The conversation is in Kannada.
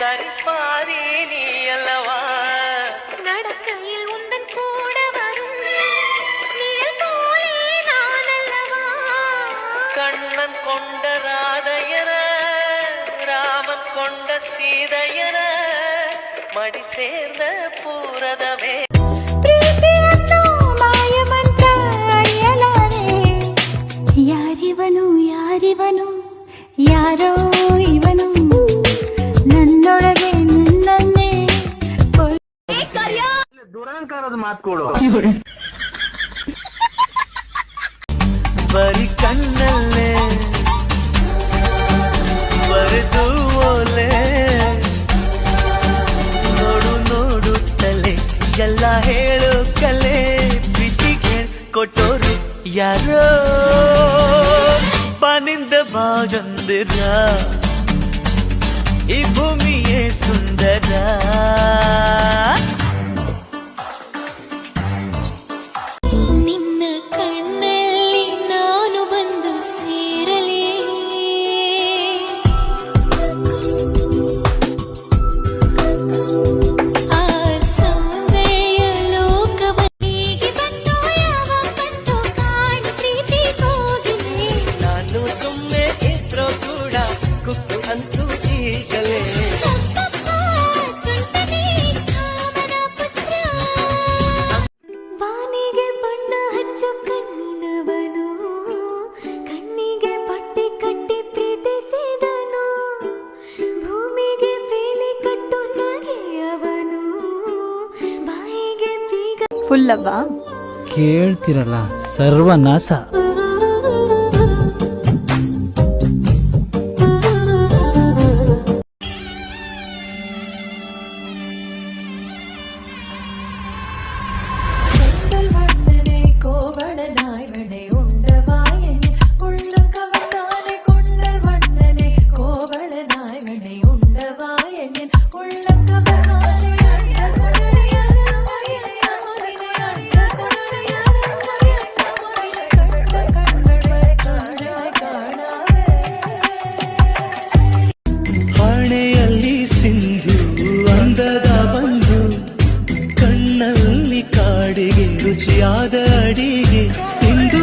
சரிபாதி நீ அல்லவா நடக்கையில் உந்தன் கூட வரும் நிழல் போலே நான் அல்லவா கண்ணன் கொண்ட ராதையர ராமன் கொண்ட சீதையர மடி சேர்ந்த பூரதமே ಯಾರಿವನು ಯಾರೋ ಇವನು ನನ್ನೊಳಗೆ ನನ್ನನ್ನೇ ದುರಂಕಾರದ ಮಾತು ಕೊಡು ಬರಿ ಕಣ್ಣಲ್ಲೇ ಬರೆದು ಓಲೆ ನೋಡು ನೋಡುತ್ತಲೇ ಎಲ್ಲ ಹೇಳು ಕಲೆ ಪ್ರೀತಿಗೆ ಕೊಟ್ಟೋರು ಯಾರೋ ಬಾನಿಂದ ಬಾಜಂದಿರ ಈ ಭೂಮಿಯೇ ಸುಂದರ ನಿನ್ನ ಕಣ್ಣಲ್ಲಿ ನಾನು ಬಂದು ಸೇರಲೇ ಆ ಸೌಂದರ್ಯ ಲೋಕವಲ್ಲಿಗೆ ಬಂದು ಯಾವ ಬಂದು ಕಾಣು ಪ್ರೀತಿ ಹೋಗಿದೆ ನಾನು ಸುಮ್ಮನೆ ಇದ್ರೂ ಕೂಡ ಕುಕ್ಕು ಅಂತೂ ಈಗಲೇ ಬಾನಿಗೆ ಬಣ್ಣ ಹಚ್ಚು ಕಣ್ಣಿನವನು ಕಣ್ಣಿಗೆ ಪಟ್ಟಿ ಕಟ್ಟಿ ಪ್ರೀತಿಸಿದನು ಭೂಮಿಗೆ ಬೇಲಿ ಕಟ್ಟು ನಗೆಯವನು ಬಾಯಿಗೆ ಬೀಗ ಫುಲ್ಲವ್ವಾ ಕೇಳ್ತಿರಲ್ಲ ಸರ್ವನಾಶ ಹಣೆಯಲ್ಲಿ ಸಿಂಧು ಅಂದದ ಬಂದು ಕಣ್ಣಲ್ಲಿ ಕಾಡಿಗೆ ರುಚಿಯಾದ ಅಡಿಗೆ ಇಂದು